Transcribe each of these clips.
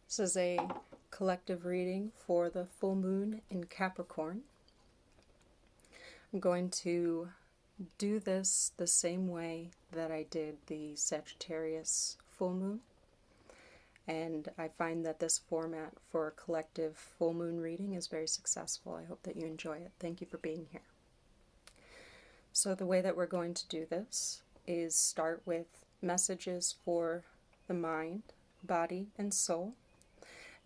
This is a collective reading for the full moon in Capricorn. I'm going to do this the same way that I did the Sagittarius full moon. And I find that this format for a collective full moon reading is very successful. I hope that you enjoy it. Thank you for being here. So the way that we're going to do this is start with messages for the mind, body, and soul.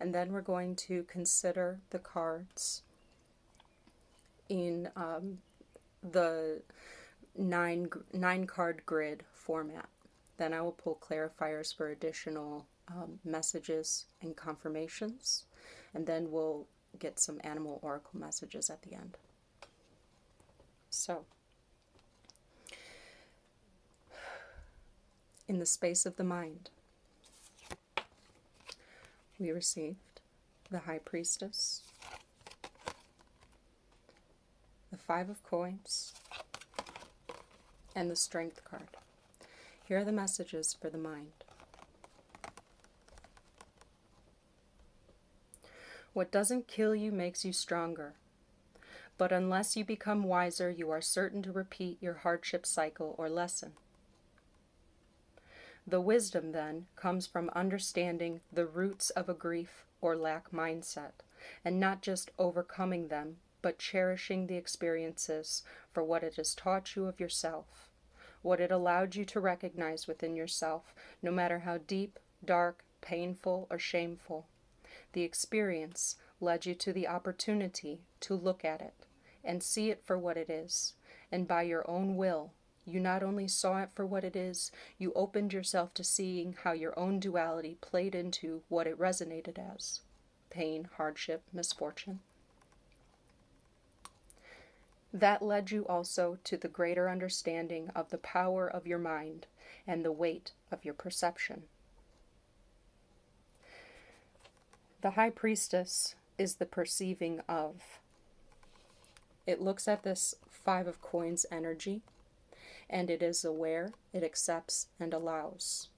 And then we're going to consider the cards in the nine card grid format. Then I will pull clarifiers for additional messages and confirmations, and then we'll get some animal oracle messages at the end. So, in the space of the mind, we received the High Priestess, the Five of Coins, and the Strength card. Here are the messages for the mind. What doesn't kill you makes you stronger. But unless you become wiser, you are certain to repeat your hardship cycle or lesson. The wisdom, then, comes from understanding the roots of a grief or lack mindset, and not just overcoming them, but cherishing the experiences for what it has taught you of yourself, what it allowed you to recognize within yourself, no matter how deep, dark, painful, or shameful. The experience led you to the opportunity to look at it and see it for what it is, and by your own will, you not only saw it for what it is, you opened yourself to seeing how your own duality played into what it resonated as: pain, hardship, misfortune. That led you also to the greater understanding of the power of your mind and the weight of your perception. The High Priestess is the perceiving of. It looks at this Five of Coins energy, and it is aware, it accepts, and allows.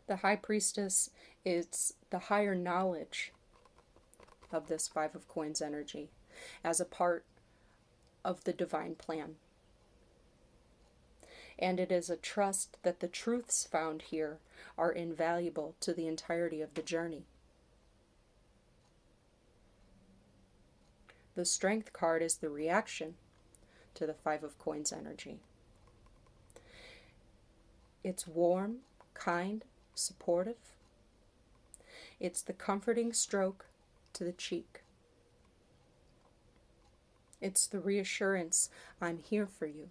The High Priestess is the higher knowledge of this Five of Coins energy as a part of the divine plan. And it is a trust that the truths found here are invaluable to the entirety of the journey. The Strength card is the reaction to the Five of Coins energy. It's warm, kind, supportive. It's the comforting stroke to the cheek. It's the reassurance, I'm here for you.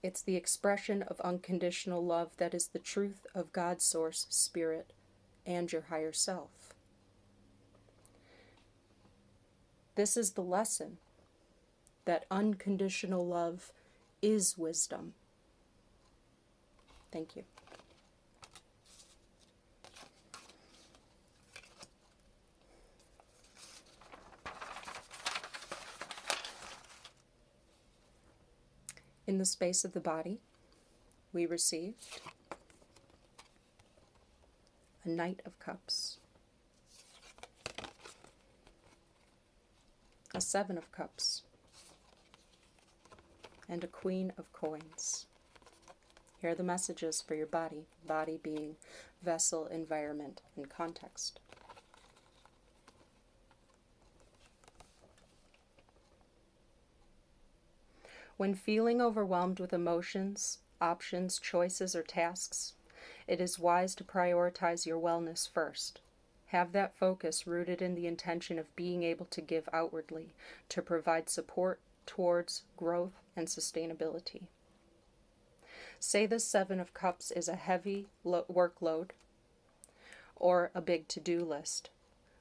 It's the expression of unconditional love that is the truth of God's source, spirit, and your higher self. This is the lesson that unconditional love is wisdom. Thank you. In the space of the body, we received a Knight of Cups, a Seven of Cups, and a Queen of Coins. Here are the messages for your body, body being vessel, environment, and context. When feeling overwhelmed with emotions, options, choices, or tasks, it is wise to prioritize your wellness first. Have that focus rooted in the intention of being able to give outwardly to provide support towards growth and sustainability. Say the Seven of Cups is a heavy workload or a big to-do list.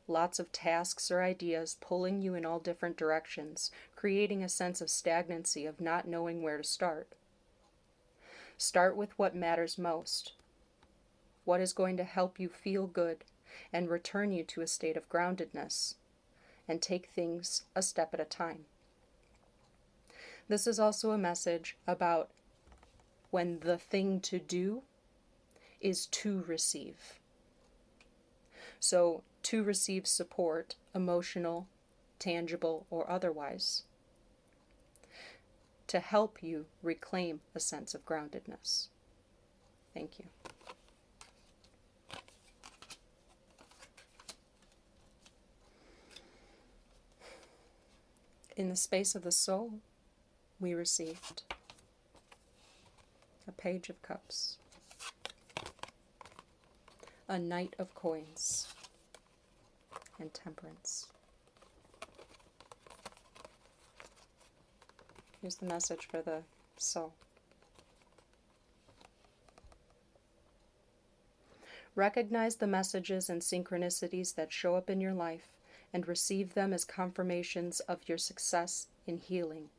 Lots of tasks or ideas pulling you in all different directions, creating a sense of stagnancy of not knowing where to start. Start with what matters most. What is going to help you feel good and return you to a state of groundedness, and take things a step at a time. This is also a message about when the thing to do is to receive. So to receive support, emotional, tangible, or otherwise, to help you reclaim a sense of groundedness. Thank you. In the space of the soul, we received a Page of Cups, a Knight of Coins, and Temperance. Here's the message for the soul. Recognize the messages and synchronicities that show up in your life and receive them as confirmations of your success in healing.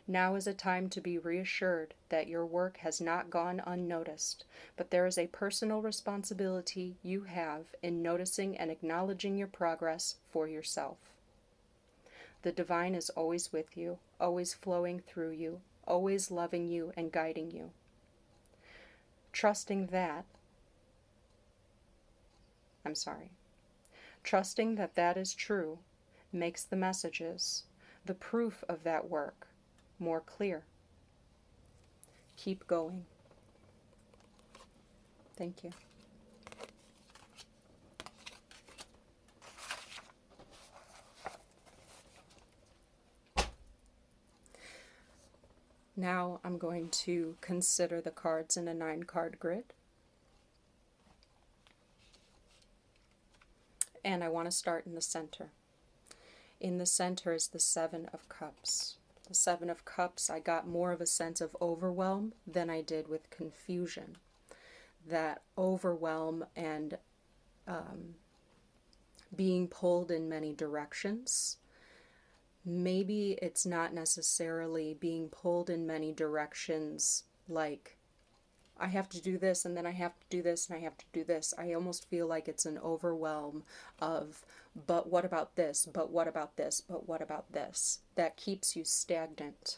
Now is a time to be reassured that your work has not gone unnoticed, but there is a personal responsibility you have in noticing and acknowledging your progress for yourself. The divine is always with you, always flowing through you, always loving you and guiding you. Trusting that that is true makes the messages, the proof of that work, more clear. Keep going. Thank you. Now I'm going to consider the cards in a 9-card grid. And I want to start in the center. In the center is the 7 of Cups. The 7 of Cups, I got more of a sense of overwhelm than I did with confusion. That overwhelm and being pulled in many directions. Maybe it's not necessarily being pulled in many directions like, I have to do this, and then I have to do this, and I have to do this. I almost feel like it's an overwhelm of, but what about this, but what about this, but what about this? That keeps you stagnant.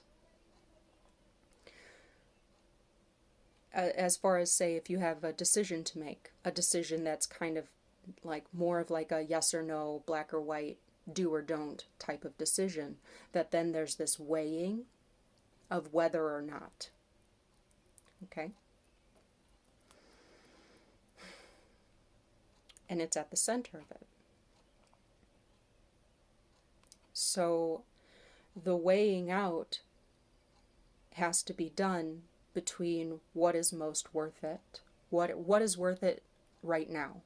As far as, say, if you have a decision to make, a decision that's kind of like more of like a yes or no, black or white, do or don't type of decision, that then there's this weighing of whether or not. Okay? And it's at the center of it. So the weighing out has to be done between what is most worth it, what is worth it right now.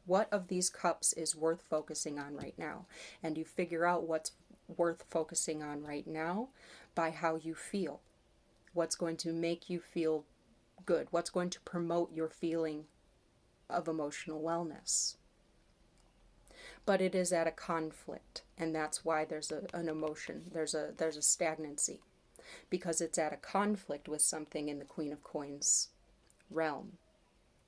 What of these cups is worth focusing on right now? And you figure out what's worth focusing on right now by how you feel. What's going to make you feel good? What's going to promote your feeling of emotional wellness? But it is at a conflict, and that's why there's an emotion. There's a stagnancy, because it's at a conflict with something in the Queen of Coins realm.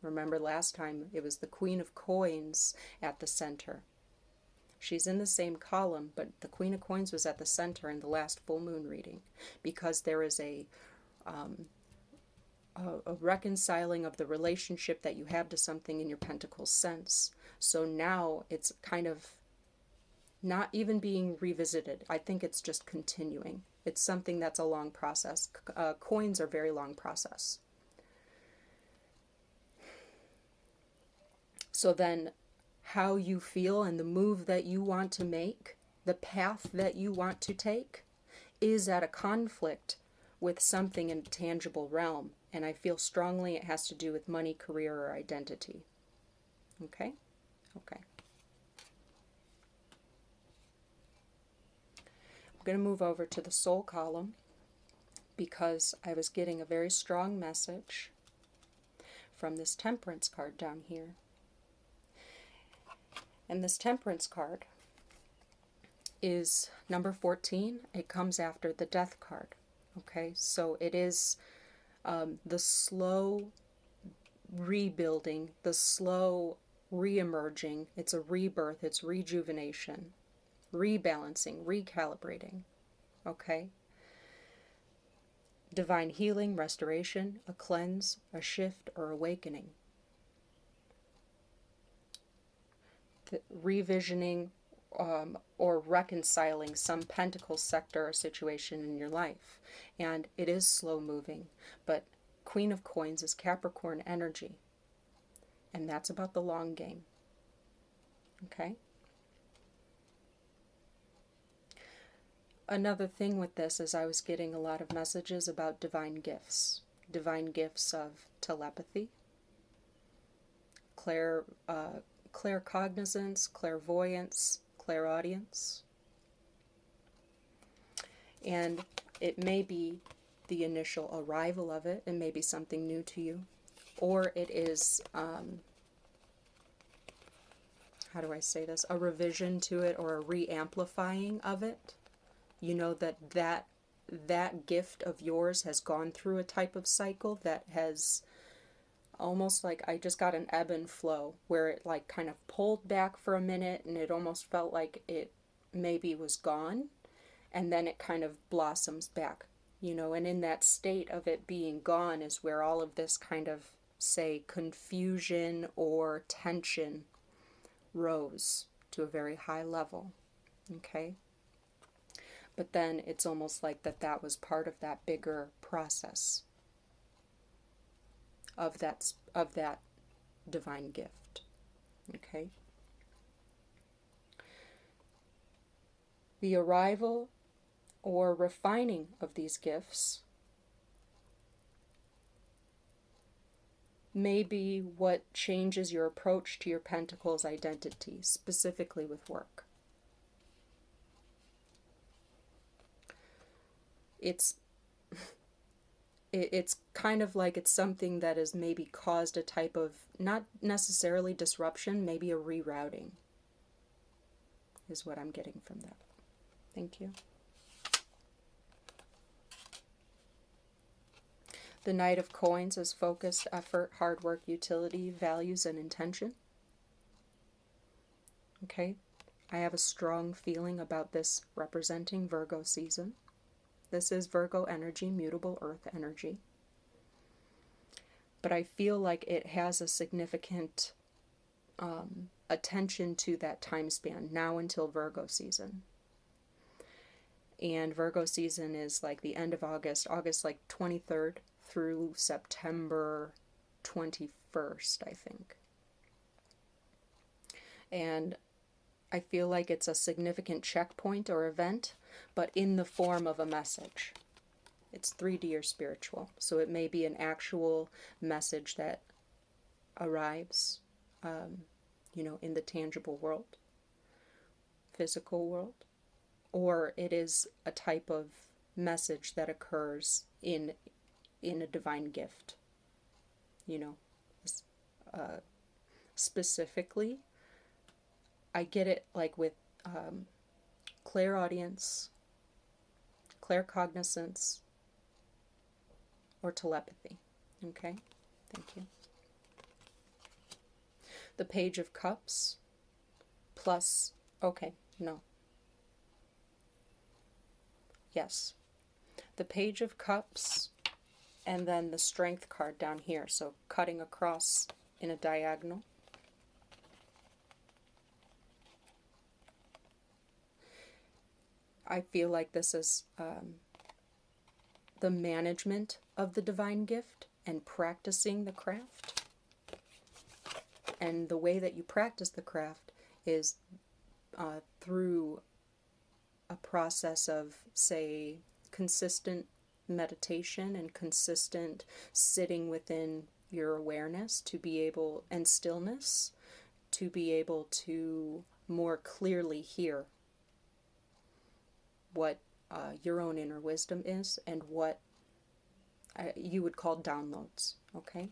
Remember last time it was the Queen of Coins at the center. She's in the same column, but the Queen of Coins was at the center in the last full moon reading, because there is a reconciling of the relationship that you have to something in your Pentacles sense. So now it's kind of not even being revisited. I think it's just continuing. It's something that's a long process. Coins are very long process. So then how you feel and the move that you want to make, the path that you want to take, is at a conflict with something in a tangible realm. And I feel strongly it has to do with money, career, or identity. Okay? Okay. I'm going to move over to the soul column because I was getting a very strong message from this Temperance card down here. And this Temperance card is number 14. It comes after the Death card. Okay, so it is the slow rebuilding, the slow re-emerging. It's a rebirth, it's rejuvenation, rebalancing, recalibrating. Okay? divine healing, restoration, a cleanse, a shift, or awakening. Revisioning or reconciling some pentacle sector or situation in your life. And it is slow moving, but Queen of Coins is Capricorn energy. And that's about the long game. Okay? Another thing with this is I was getting a lot of messages about divine gifts of telepathy, claircognizance, clairvoyance, clairaudience. And it may be the initial arrival of it, it may be something new to you, or it is, how do I say this, a revision to it or a re-amplifying of it. You know that gift of yours has gone through a type of cycle that has almost like, I just got an ebb and flow where it like kind of pulled back for a minute and it almost felt like it maybe was gone, and then it kind of blossoms back, you know, and in that state of it being gone is where all of this kind of, say, confusion or tension rose to a very high level. Okay? But then it's almost like that was part of that bigger process of that divine gift. Okay? The arrival or refining of these gifts may be what changes your approach to your Pentacles identity, specifically with work. It's kind of like it's something that has maybe caused a type of, not necessarily disruption, maybe a rerouting, is what I'm getting from that. Thank you. The Knight of Coins is focused, effort, hard work, utility, values, and intention. Okay? I have a strong feeling about this representing Virgo season. This is Virgo energy, mutable earth energy. But I feel like it has a significant attention to that time span, now until Virgo season. And Virgo season is like the end of August like 23rd through September 21st, I think. And I feel like it's a significant checkpoint or event, but in the form of a message. It's 3D or spiritual, so it may be an actual message that arrives, in the tangible world, physical world, or it is a type of message that occurs in a divine gift. Specifically, I get it like with clairaudience, claircognizance, or telepathy. Okay? Thank you. The Page of Cups plus, okay, no. Yes. The Page of Cups and then the Strength card down here. So cutting across in a diagonal. I feel like this is the management of the divine gift and practicing the craft. And the way that you practice the craft is through a process of, say, consistent meditation and consistent sitting within your awareness to be able, and stillness, to be able to more clearly hear what your own inner wisdom is and what you would call downloads. Okay?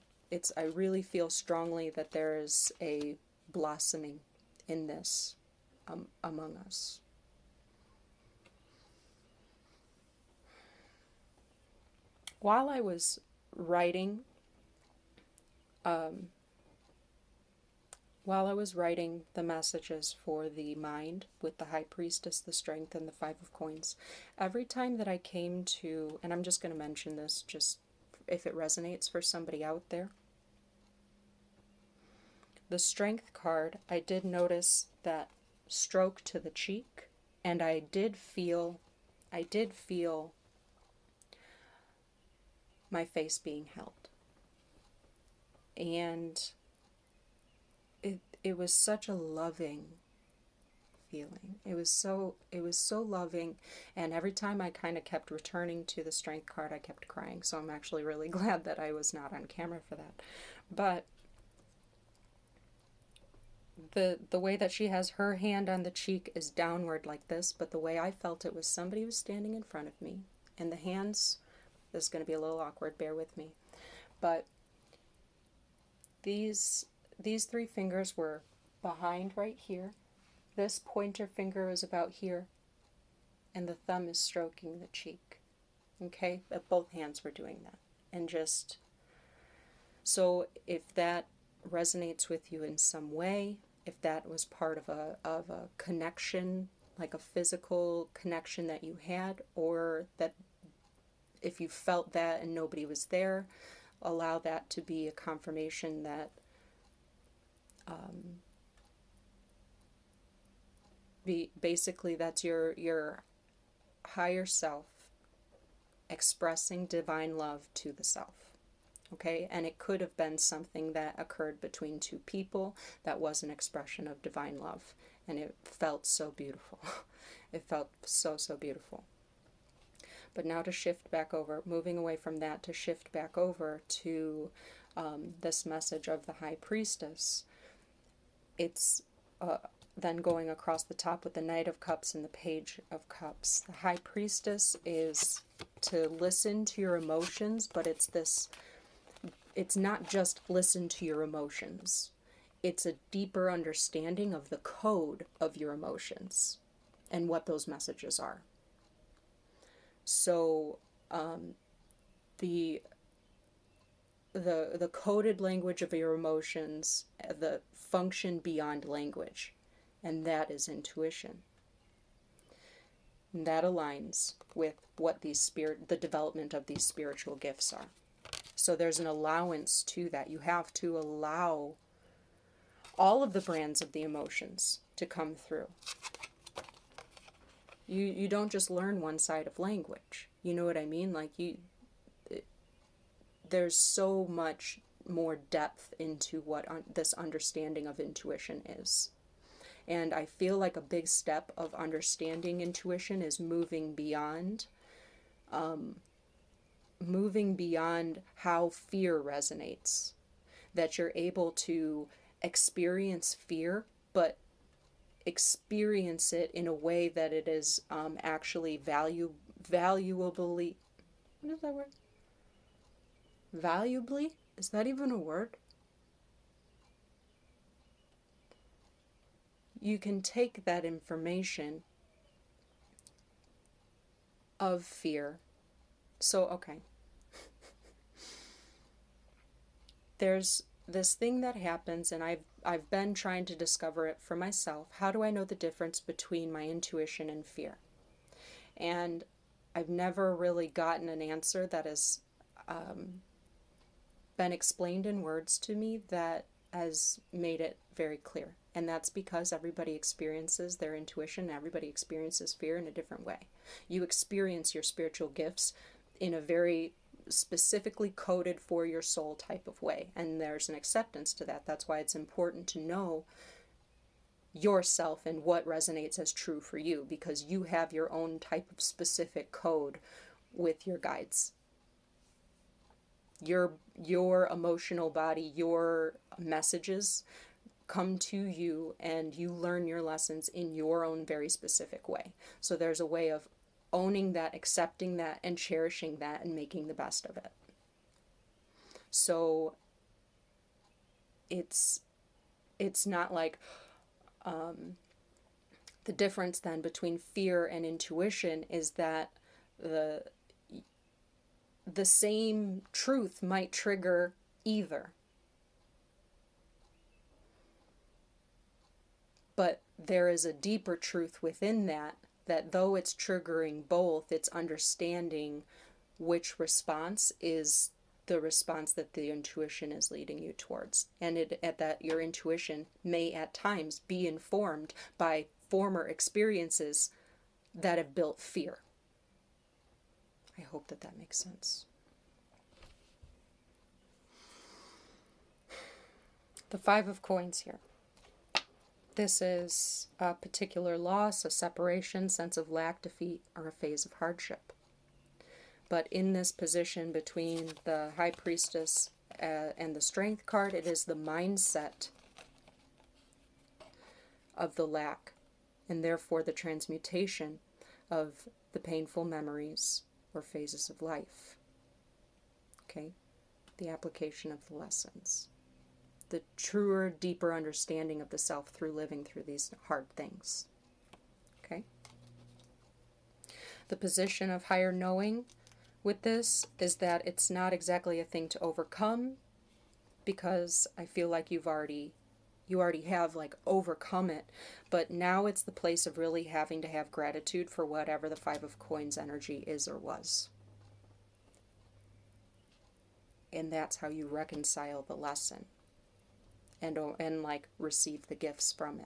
I really feel strongly that there is a blossoming in this among us. While I was writing while I was writing the messages for the mind with the High Priestess, the Strength, and the Five of Coins, every time that I came to, and I'm just going to mention this just if it resonates for somebody out there, the Strength card, I did notice that stroke to the cheek, and I did feel my face being held. And it was such a loving feeling. It was so loving, and every time I kind of kept returning to the Strength card, I kept crying. So I'm actually really glad that I was not on camera for that. But the way that she has her hand on the cheek is downward like this, but the way I felt it was somebody was standing in front of me, and the hands, this is going to be a little awkward, bear with me, but these three fingers were behind right here. This pointer finger is about here, and the thumb is stroking the cheek. Okay? But both hands were doing that. And just, so if that resonates with you in some way, if that was part of a connection, like a physical connection that you had, or that if you felt that and nobody was there, allow that to be a confirmation that basically that's your higher self expressing divine love to the self. Okay, and it could have been something that occurred between two people that was an expression of divine love, and it felt so beautiful. It felt so beautiful. But now to shift back over, moving away from that to shift back over to this message of the High Priestess. It's then going across the top with the Knight of Cups and the Page of Cups. The High Priestess is to listen to your emotions, but it's not just listen to your emotions. It's a deeper understanding of the code of your emotions and what those messages are. So the coded language of your emotions, the function beyond language, and that is intuition. And that aligns with what the development of these spiritual gifts are. So there's an allowance to that. You have to allow all of the brands of the emotions to come through. You don't just learn one side of language. You know what I mean? Like there's so much more depth into what this understanding of intuition is. And I feel like a big step of understanding intuition is moving beyond how fear resonates. That you're able to experience fear, but experience it in a way that it is actually valuably, what is that word? Valuably? Is that even a word? You can take that information of fear. So, okay. There's this thing that happens, and I've been trying to discover it for myself. How do I know the difference between my intuition and fear? And I've never really gotten an answer that has been explained in words to me that has made it very clear. And that's because everybody experiences their intuition, everybody experiences fear in a different way. You experience your spiritual gifts in a very specifically coded for your soul type of way, and there's an acceptance to that. That's why it's important to know yourself and what resonates as true for you, because you have your own type of specific code with your guides. Your emotional body, your messages come to you, and you learn your lessons in your own very specific way. So there's a way of owning that, accepting that, and cherishing that, and making the best of it. So it's not like the difference then between fear and intuition is that the same truth might trigger either. But there is a deeper truth within that, that though it's triggering both, it's understanding which response is the response that the intuition is leading you towards. And at that your intuition may at times be informed by former experiences that have built fear. I hope that that makes sense. The Five of Coins here. This is a particular loss, a separation, sense of lack, defeat, or a phase of hardship. But in this position between the High Priestess and the Strength card, it is the mindset of the lack, and therefore the transmutation of the painful memories or phases of life. Okay? The application of the lessons. The truer, deeper understanding of the self through living through these hard things. Okay? The position of higher knowing with this is that it's not exactly a thing to overcome, because I feel like you already have like overcome it, but now it's the place of really having to have gratitude for whatever the Five of Coins energy is or was. And that's how you reconcile the lesson and like receive the gifts from it.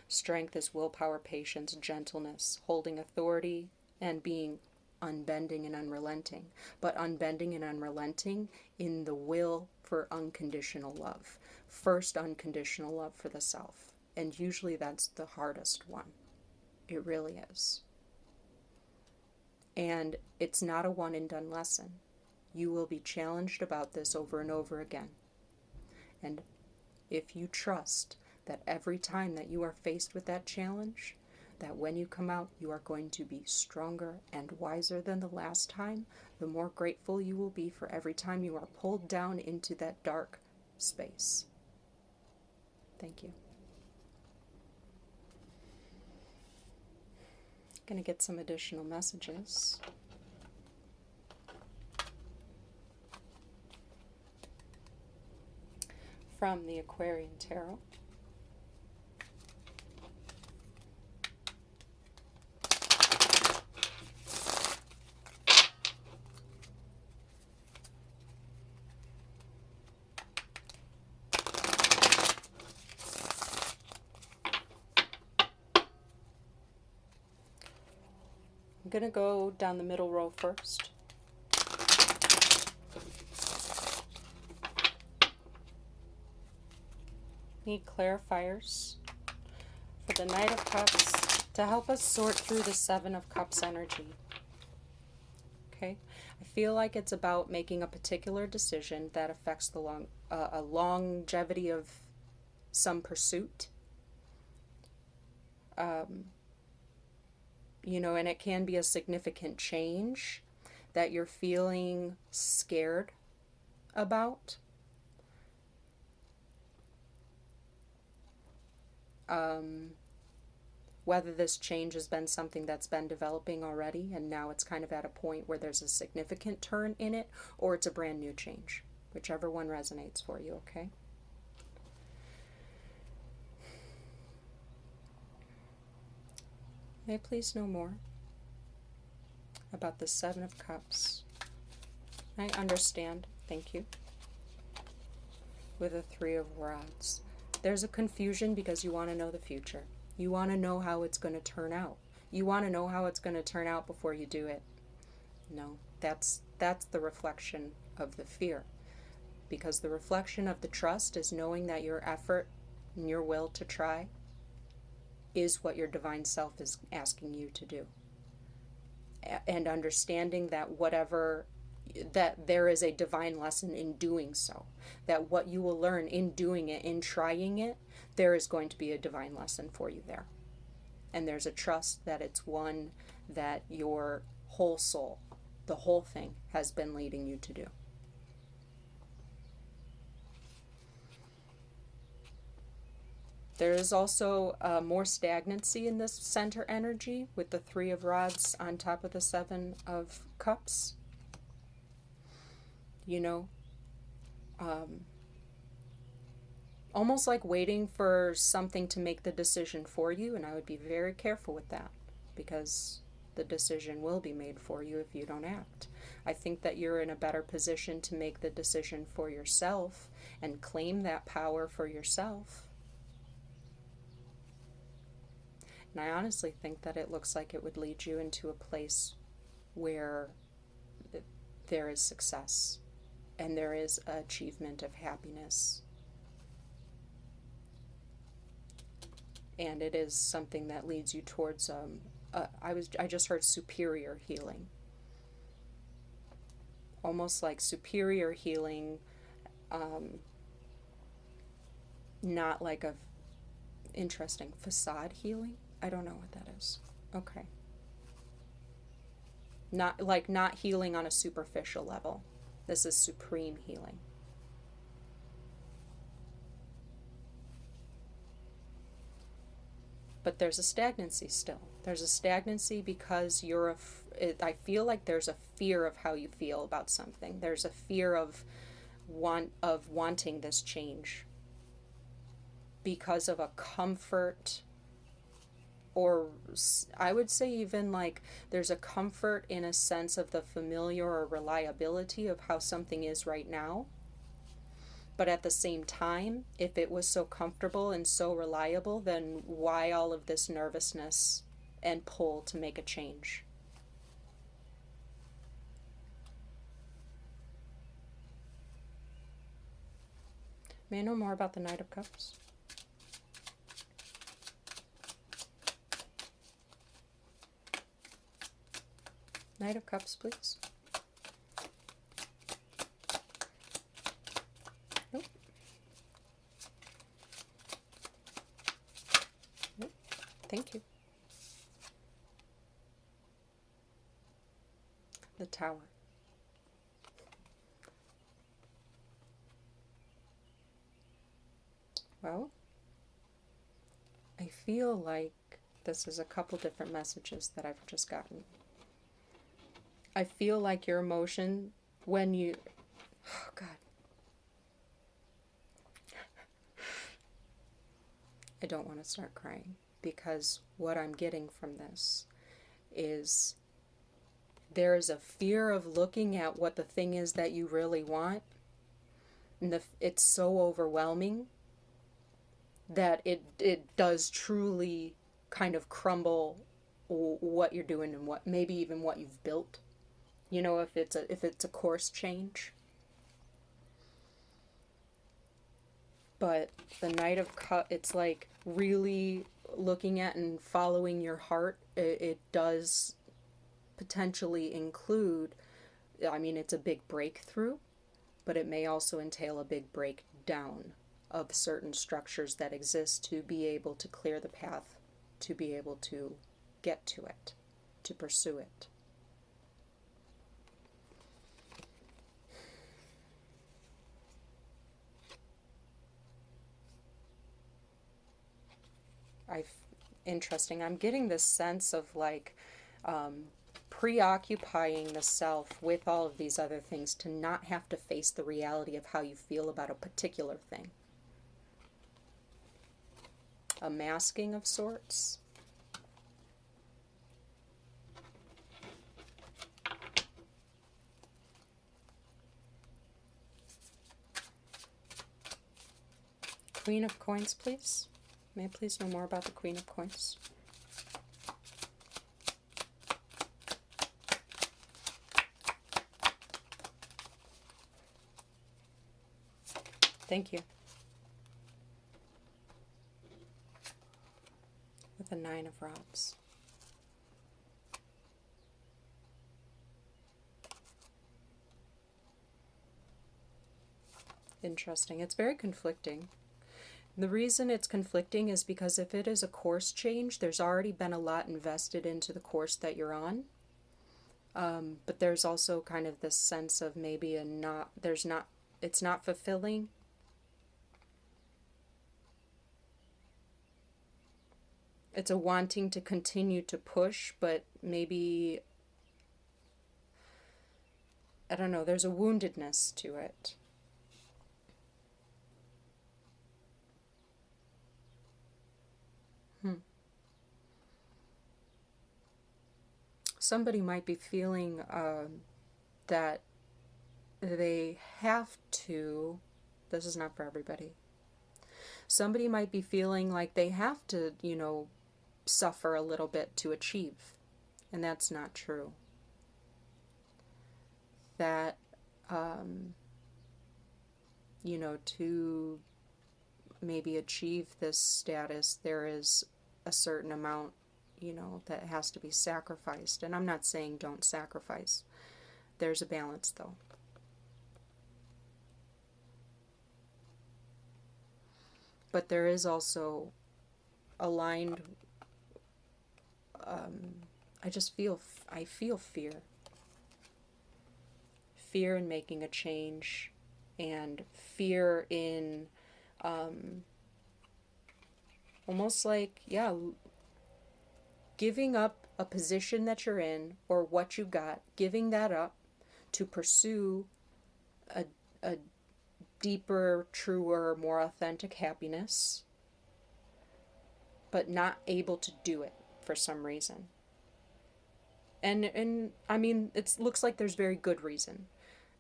Strength is willpower, patience, gentleness, holding authority, and being unbending and unrelenting, but unbending and unrelenting in the will for unconditional love. First, unconditional love for the self, and usually that's the hardest one. It really is. And it's not a one and done lesson. You will be challenged about this over and over again. And if you trust that every time that you are faced with that challenge, that when you come out, you are going to be stronger and wiser than the last time, the more grateful you will be for every time you are pulled down into that dark space. Thank you. Going to get some additional messages. From the Aquarian Tarot. I'm going to go down the middle row first. Need clarifiers for the Knight of Cups to help us sort through the Seven of Cups energy. Okay? I feel like it's about making a particular decision that affects the longevity of some pursuit. You know, and it can be a significant change that you're feeling scared about. Whether this change has been something that's been developing already and now it's kind of at a point where there's a significant turn in it, or it's a brand new change, whichever one resonates for you, okay? May I please know more about the Seven of Cups? I understand, thank you. With the Three of Rods. There's a confusion because you want to know the future. You want to know how it's going to turn out. You want to know how it's going to turn out before you do it. No, that's the reflection of the fear. Because the reflection of the trust is knowing that your effort and your will to try is what your divine self is asking you to do. And understanding that there is a divine lesson in doing so. That what you will learn in doing it, in trying it, there is going to be a divine lesson for you there. And there's a trust that it's one that your whole soul, the whole thing, has been leading you to do. There is also more stagnancy in this center energy with the Three of Rods on top of the Seven of Cups. You know, almost like waiting for something to make the decision for you, and I would be very careful with that, because the decision will be made for you if you don't act. I think that you're in a better position to make the decision for yourself and claim that power for yourself. And I honestly think that it looks like it would lead you into a place where there is success and there is achievement of happiness. And it is something that leads you towards I just heard superior healing. Almost like superior healing, not like a interesting facade healing. I don't know what that is. Okay. Not healing on a superficial level. This is supreme healing. But there's a stagnancy still. There's a stagnancy because I feel like there's a fear of how you feel about something. There's a fear of wanting this change because of a comfort, or I would say even like there's a comfort in a sense of the familiar or reliability of how something is right now. But at the same time, if it was so comfortable and so reliable, then why all of this nervousness and pull to make a change? May I know more about the Knight of Cups? Knight of Cups, please. Nope. Nope. Thank you. The Tower. Well, I feel like this is a couple different messages that I've just gotten. I feel like your emotion when you... Oh, God. I don't want to start crying, because what I'm getting from this is there is a fear of looking at what the thing is that you really want, and it's so overwhelming that it does truly kind of crumble what you're doing and what maybe even what you've built. You know, if it's a course change. But the Knight of Cups, it's like really looking at and following your heart. It does potentially include, I mean, it's a big breakthrough, but it may also entail a big breakdown of certain structures that exist to be able to clear the path, to be able to get to it, to pursue it. Interesting. I'm getting this sense of like preoccupying the self with all of these other things to not have to face the reality of how you feel about a particular thing. A masking of sorts. Queen of Coins, please. May I please know more about the Queen of Coins? Thank you. With the Nine of Rods. Interesting. It's very conflicting. The reason it's conflicting is because if it is a course change, there's already been a lot invested into the course that you're on. But there's also kind of this sense of maybe it's not fulfilling. It's a wanting to continue to push, but maybe, I don't know, there's a woundedness to it. Somebody might be feeling that they have to, this is not for everybody. Somebody might be feeling like they have to, you know, suffer a little bit to achieve. And that's not true. That, you know, to maybe achieve this status, there is a certain amount, you know, that has to be sacrificed. And I'm not saying don't sacrifice. There's a balance, though. But there is also aligned, I feel fear. Fear in making a change, and fear in almost like, yeah, giving up a position that you're in or what you got, giving that up to pursue a deeper, truer, more authentic happiness, but not able to do it for some reason. And I mean, it looks like there's very good reason.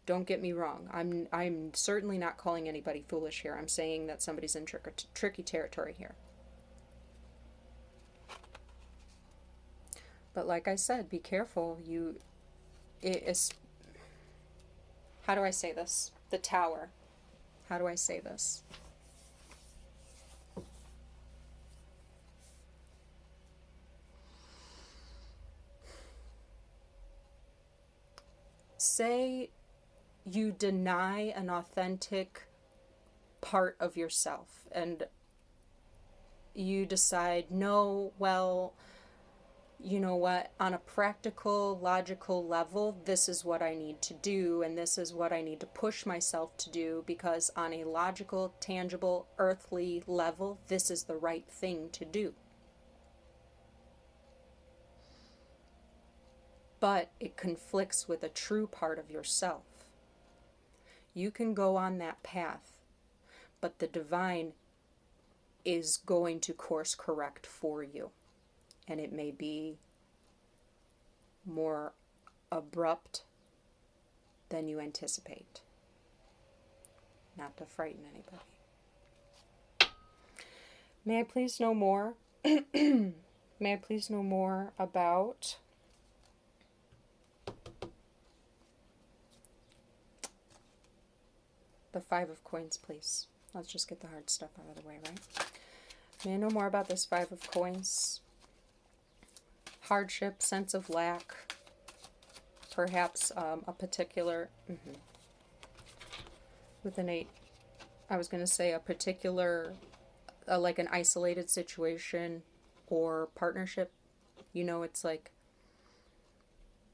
Don't get me wrong. I'm certainly not calling anybody foolish here. I'm saying that somebody's in tricky territory here. But like I said, be careful. How do I say this? The Tower. How do I say this? Say you deny an authentic part of yourself and you decide, no, well, you know what, on a practical, logical level, this is what I need to do, and this is what I need to push myself to do, because on a logical, tangible, earthly level, this is the right thing to do. But it conflicts with a true part of yourself. You can go on that path, but the divine is going to course correct for you. And it may be more abrupt than you anticipate. Not to frighten anybody. May I please know more? May I please know more about the Five of Coins, please? Let's just get the hard stuff out of the way, right? May I know more about this Five of Coins? Hardship, sense of lack, perhaps a particular, with an 8, I was going to say a particular, like an isolated situation or partnership. You know, it's like,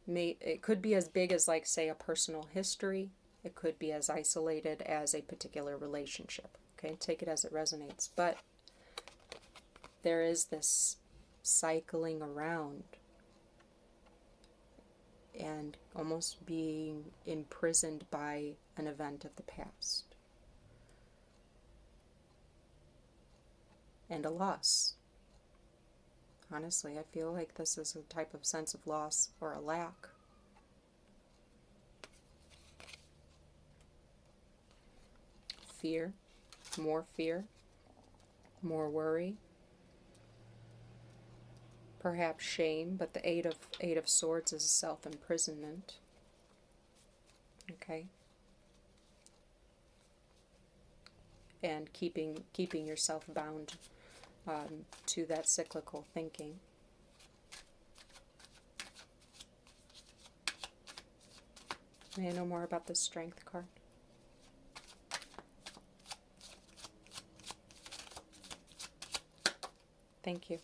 it could be as big as, like, say, a personal history. It could be as isolated as a particular relationship. Okay, take it as it resonates. But there is this cycling around and almost being imprisoned by an event of the past. And a loss. Honestly, I feel like this is a type of sense of loss or a lack. Fear, more worry, perhaps shame, but the Eight of Swords is self-imprisonment. Okay? And keeping yourself bound to that cyclical thinking. May I know more about the Strength card? Thank you.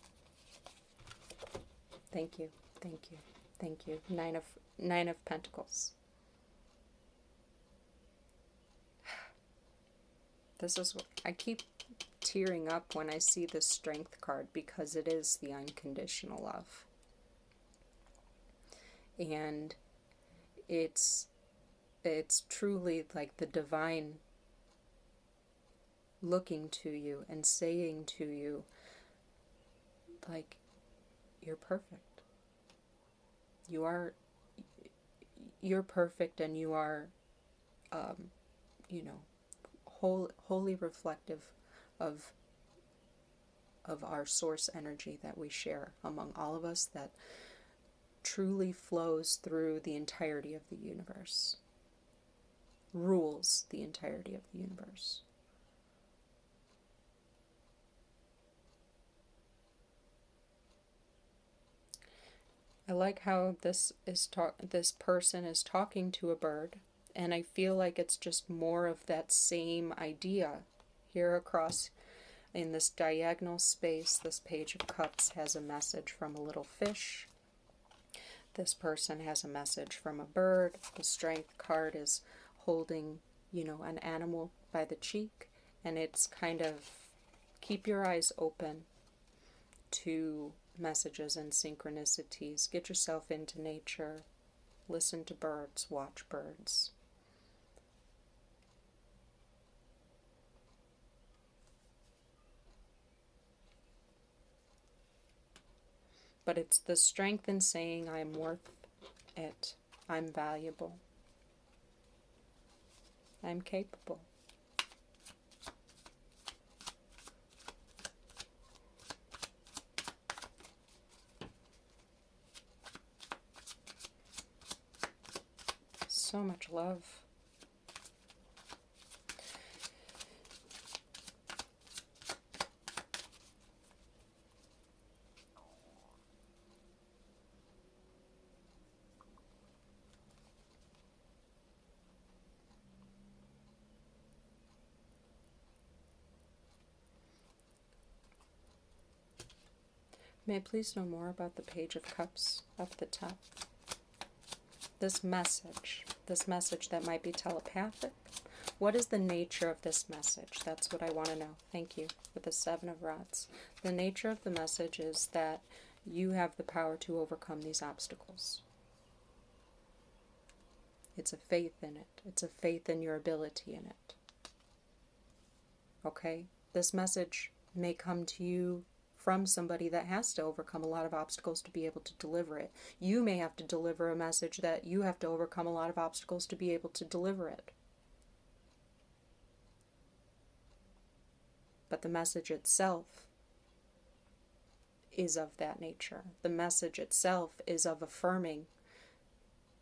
Thank you. Thank you. Thank you. Nine of Pentacles. This is what I keep tearing up when I see the Strength card, because it is the unconditional love. And it's truly like the divine looking to you and saying to you, like, you're perfect. You are, you're perfect, and you are, you know, wholly reflective of our source energy that we share among all of us, that truly flows through the entirety of the universe, rules the entirety of the universe. I like how this person is talking to a bird, and I feel like it's just more of that same idea here across in this diagonal space. This Page of Cups has a message from a little fish. This person has a message from a bird. The Strength card is holding, you know, an animal by the cheek, and it's kind of keep your eyes open to messages and synchronicities. Get yourself into nature. Listen to birds. Watch birds. But it's the strength in saying, I'm worth it. I'm valuable. I'm capable. So much love. May I please know more about the Page of Cups up at the top? This message that might be telepathic. What is the nature of this message? That's what I want to know. Thank you for the Seven of Rods. The nature of the message is that you have the power to overcome these obstacles. It's a faith in it. It's a faith in your ability in it. Okay? This message may come to you from somebody that has to overcome a lot of obstacles to be able to deliver it. You may have to deliver a message that you have to overcome a lot of obstacles to be able to deliver it. But the message itself is of that nature. The message itself is of affirming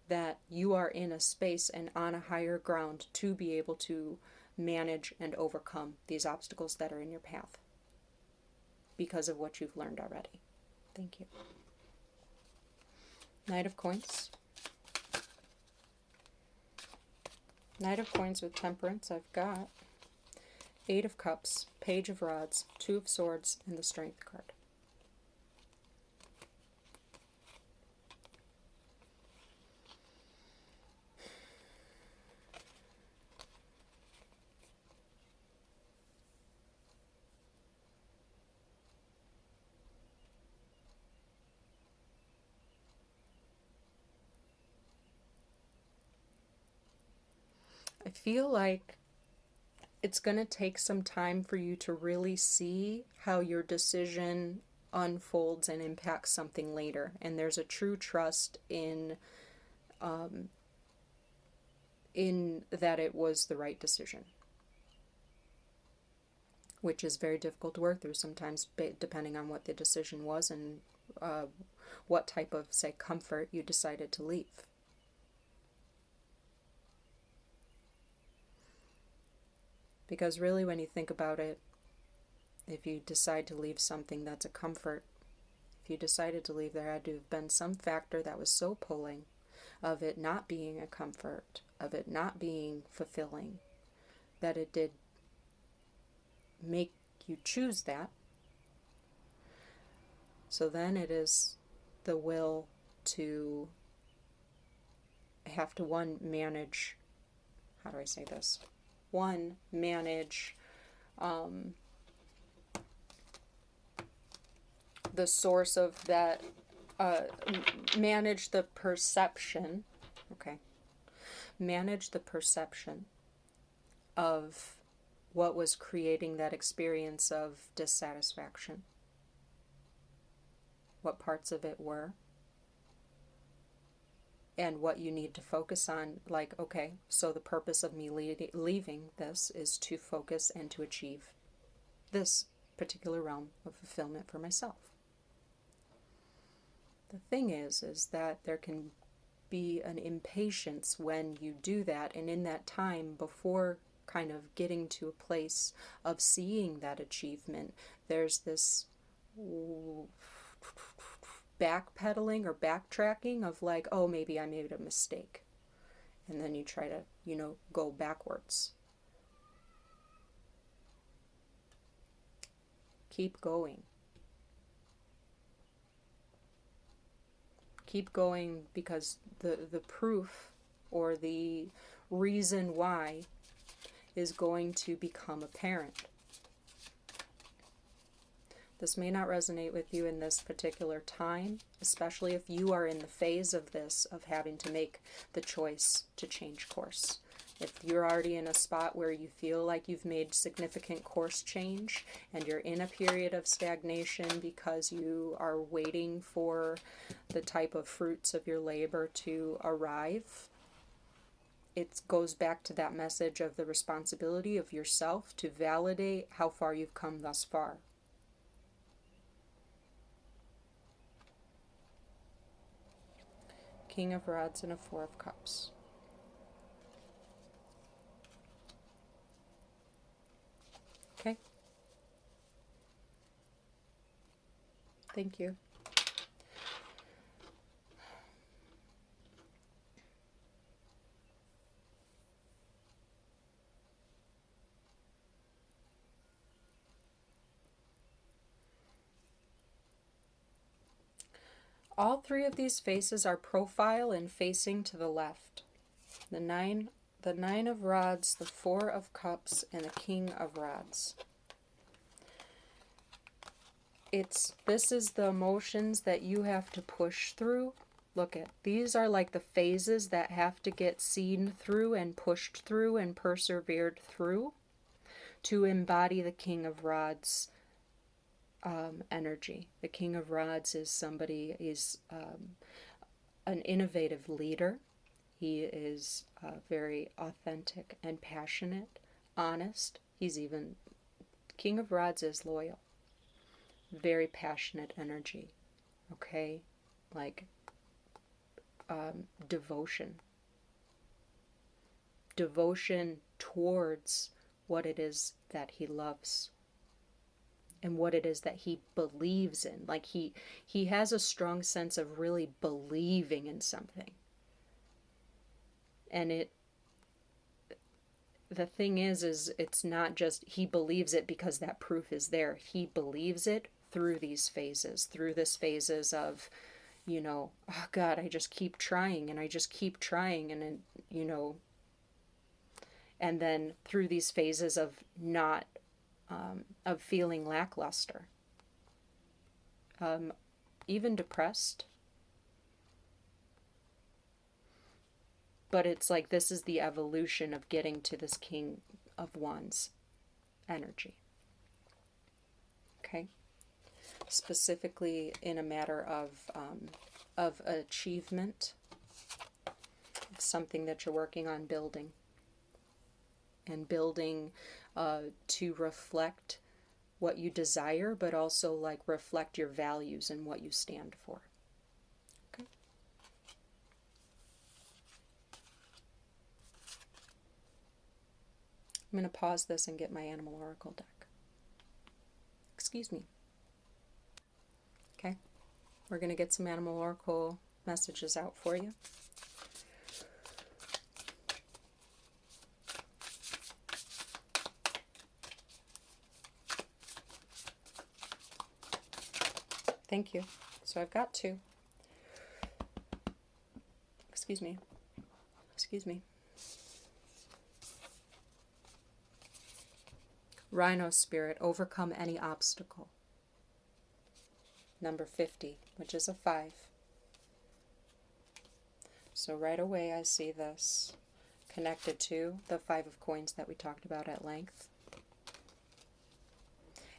that you are in a space and on a higher ground to be able to manage and overcome these obstacles that are in your path, because of what you've learned already. Thank you. Knight of Coins. Knight of Coins with Temperance. I've got Eight of Cups, Page of Rods, Two of Swords, and the Strength card. I feel like it's going to take some time for you to really see how your decision unfolds and impacts something later. And there's a true trust in that it was the right decision, which is very difficult to work through sometimes, depending on what the decision was and what type of, say, comfort you decided to leave. Because really, when you think about it, if you decide to leave something that's a comfort, if you decided to leave, there had to have been some factor that was so pulling of it not being a comfort, of it not being fulfilling, that it did make you choose that. So then it is the will to have to, one, manage, how do I say this? One, manage the source of that, manage the perception, okay, manage the perception of what was creating that experience of dissatisfaction, what parts of it were, and what you need to focus on. Like, okay, so the purpose of me leaving this is to focus and to achieve this particular realm of fulfillment for myself. The thing is that there can be an impatience when you do that, and in that time before kind of getting to a place of seeing that achievement, there's this backpedaling or backtracking of like, oh, maybe I made a mistake. And then you try to, go backwards. Keep going. Keep going, because the proof or the reason why is going to become apparent. This may not resonate with you in this particular time, especially if you are in the phase of this, of having to make the choice to change course. If you're already in a spot where you feel like you've made significant course change and you're in a period of stagnation because you are waiting for the type of fruits of your labor to arrive, it goes back to that message of the responsibility of yourself to validate how far you've come thus far. King of Rods and a Four of Cups. Okay. Thank you. All three of these faces are profile and facing to the left. The nine of Rods, the Four of Cups, and the King of Rods. This is the emotions that you have to push through. Look at, these are like the phases that have to get seen through and pushed through and persevered through to embody the King of Rods energy. The King of Rods is somebody, is an innovative leader. He is very authentic and passionate, honest. King of Rods is loyal. Very passionate energy. Okay? Like devotion. Devotion towards what it is that he loves. And what it is that he believes in. Like he has a strong sense of really believing in something. And the thing is it's not just he believes it because that proof is there. He believes it through these phases, through this phases of, oh God, I just keep trying and I just keep trying, and and then through these phases of not of feeling lackluster, even depressed. But it's like this is the evolution of getting to this King of Wands energy. Okay? Specifically in a matter of achievement, something that you're working on building. And building to reflect what you desire, but also like reflect your values and what you stand for. Okay. I'm going to pause this and get my Animal Oracle deck. Excuse me. Okay. We're going to get some Animal Oracle messages out for you. Thank you. So I've got two. Excuse me. Rhino Spirit, overcome any obstacle. Number 50, which is a 5. So right away I see this connected to the 5 of Coins that we talked about at length.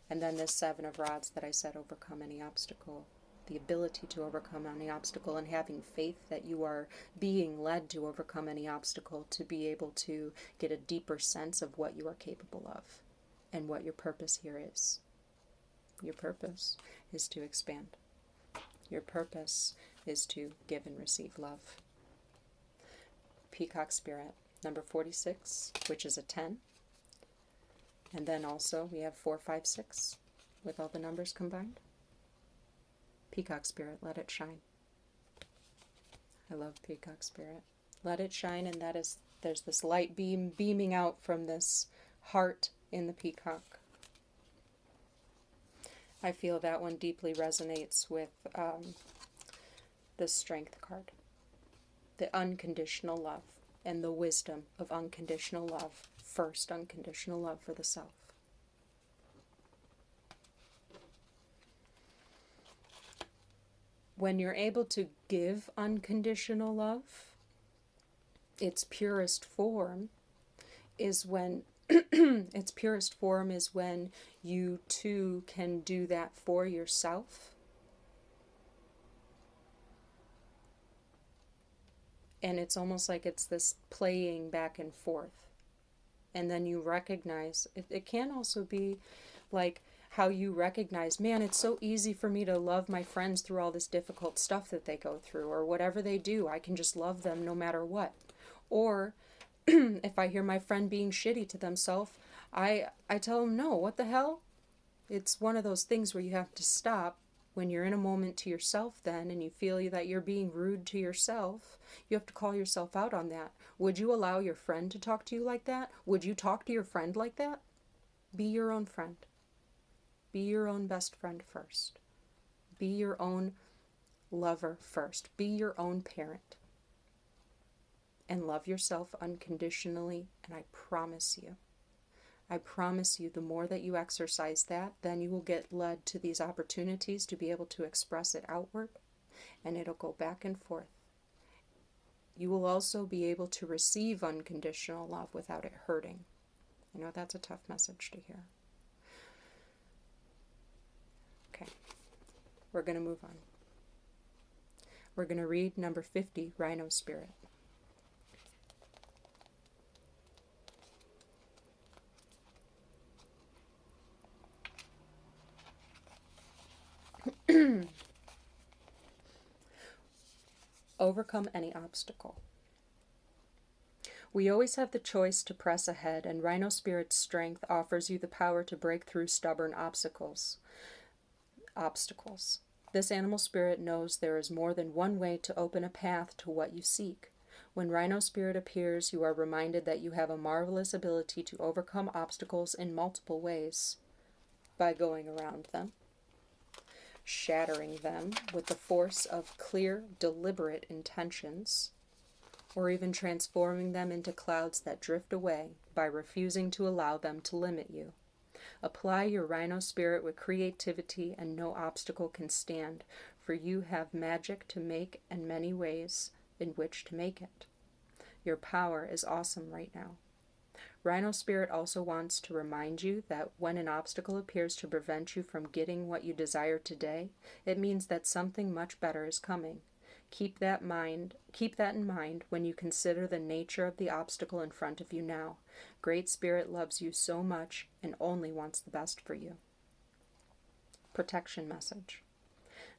And then this 7 of Rods that I said overcome any obstacle. the ability to overcome any obstacle, and having faith that you are being led to overcome any obstacle, to be able to get a deeper sense of what you are capable of and what your purpose here is. Your purpose is to expand. Your purpose is to give and receive love. Peacock Spirit, number 46, which is a 10. And then also we have 4, 5, 6 with all the numbers combined. Peacock Spirit, let it shine. I love Peacock Spirit. Let it shine, and that is, there's this light beam beaming out from this heart in the peacock. I feel that one deeply resonates with the Strength card. The unconditional love and the wisdom of unconditional love. First, unconditional love for the self. When you're able to give unconditional love, its purest form is when you too can do that for yourself. And it's almost like it's this playing back and forth. And then you recognize, it can also be like how you recognize, man, it's so easy for me to love my friends through all this difficult stuff that they go through, or whatever they do, I can just love them no matter what. Or if I hear my friend being shitty to themselves, I tell them, no, what the hell? It's one of those things where you have to stop when you're in a moment to yourself then, and you feel that you're being rude to yourself. You have to call yourself out on that. Would you allow your friend to talk to you like that? Would you talk to your friend like that? Be your own friend. Be your own best friend first. Be your own lover first. Be your own parent. And love yourself unconditionally, and I promise you, the more that you exercise that, then you will get led to these opportunities to be able to express it outward, and it'll go back and forth. You will also be able to receive unconditional love without it hurting. I know that's a tough message to hear. Okay, we're going to move on. We're going to read number 50, Rhino Spirit. Overcome any obstacle. We always have the choice to press ahead, and Rhino Spirit's strength offers you the power to break through stubborn obstacles. This animal spirit knows there is more than one way to open a path to what you seek. When Rhino Spirit appears, you are reminded that you have a marvelous ability to overcome obstacles in multiple ways. By going around them, shattering them with the force of clear, deliberate intentions, or even transforming them into clouds that drift away by refusing to allow them to limit you. Apply your Rhino Spirit with creativity, and no obstacle can stand, for you have magic to make and many ways in which to make it. Your power is awesome right now. Rhino Spirit also wants to remind you that when an obstacle appears to prevent you from getting what you desire today, it means that something much better is coming. Keep that in mind when you consider the nature of the obstacle in front of you now. Great Spirit loves you so much and only wants the best for you. Protection message.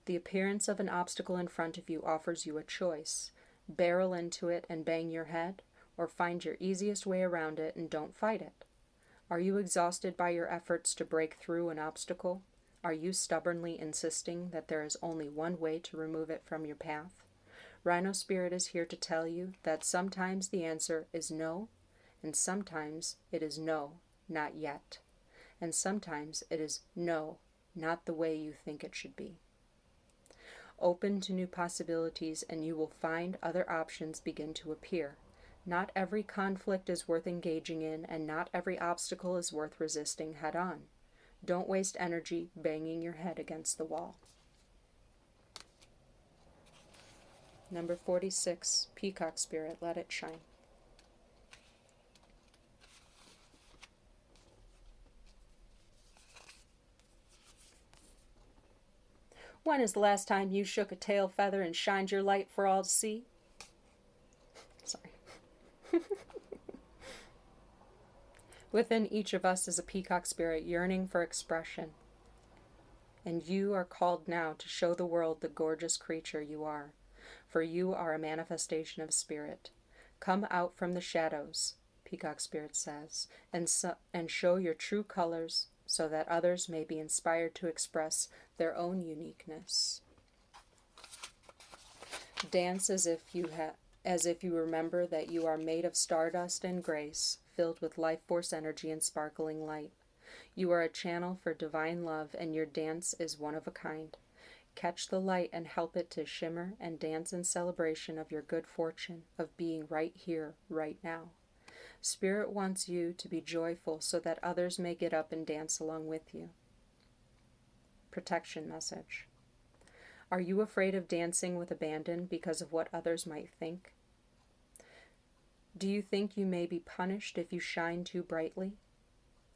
The appearance of an obstacle in front of you offers you a choice. Barrel into it and bang your head, or find your easiest way around it and don't fight it. Are you exhausted by your efforts to break through an obstacle? Are you stubbornly insisting that there is only one way to remove it from your path? Rhino Spirit is here to tell you that sometimes the answer is no, and sometimes it is no, not yet. And sometimes it is no, not the way you think it should be. Open to new possibilities, and you will find other options begin to appear. Not every conflict is worth engaging in, and not every obstacle is worth resisting head-on. Don't waste energy banging your head against the wall. Number 46, Peacock Spirit, let it shine. When is the last time you shook a tail feather and shined your light for all to see? Sorry. Within each of us is a peacock spirit yearning for expression. And you are called now to show the world the gorgeous creature you are. For you are a manifestation of spirit. Come out from the shadows, Peacock Spirit says, and show your true colors so that others may be inspired to express their own uniqueness. Dance as if you remember that you are made of stardust and grace, filled with life force energy and sparkling light. You are a channel for divine love, and your dance is one of a kind. Catch the light and help it to shimmer and dance in celebration of your good fortune of being right here, right now. Spirit wants you to be joyful so that others may get up and dance along with you. Protection message. Are you afraid of dancing with abandon because of what others might think? Do you think you may be punished if you shine too brightly?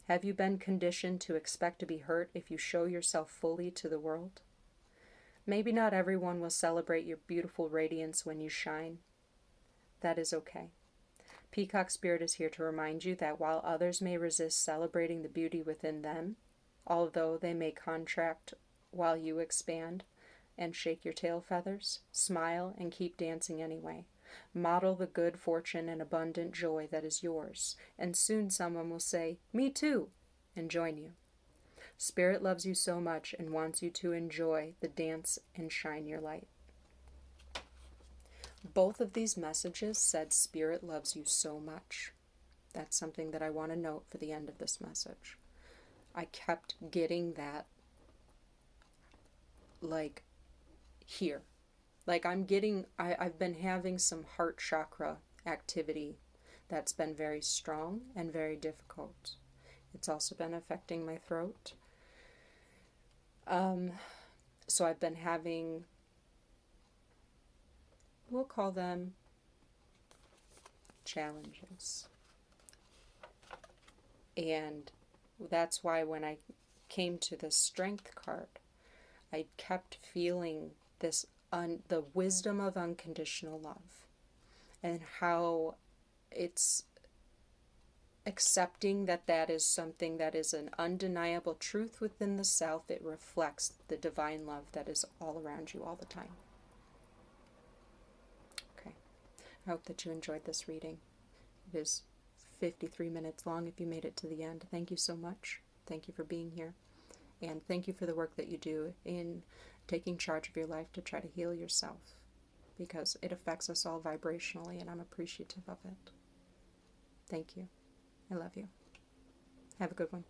Have you been conditioned to expect to be hurt if you show yourself fully to the world? Maybe not everyone will celebrate your beautiful radiance when you shine. That is okay. Peacock Spirit is here to remind you that while others may resist celebrating the beauty within them, although they may contract while you expand and shake your tail feathers, smile and keep dancing anyway. Model the good fortune and abundant joy that is yours, and soon someone will say, "Me too," and join you. Spirit loves you so much and wants you to enjoy the dance and shine your light. Both of these messages said Spirit loves you so much. That's something that I want to note for the end of this message. I kept getting that, like, here. Like I've been having some heart chakra activity that's been very strong and very difficult. It's also been affecting my throat. So I've been having, we'll call them challenges. And that's why when I came to the Strength card, I kept feeling this the wisdom of unconditional love, and how it's accepting that that is something that is an undeniable truth within the self. It reflects the divine love that is all around you all the time. Okay, I hope that you enjoyed this reading. It is 53 minutes long if you made it to the end. Thank you so much. Thank you for being here. And thank you for the work that you do in taking charge of your life to try to heal yourself, because it affects us all vibrationally, and I'm appreciative of it. Thank you. I love you. Have a good one.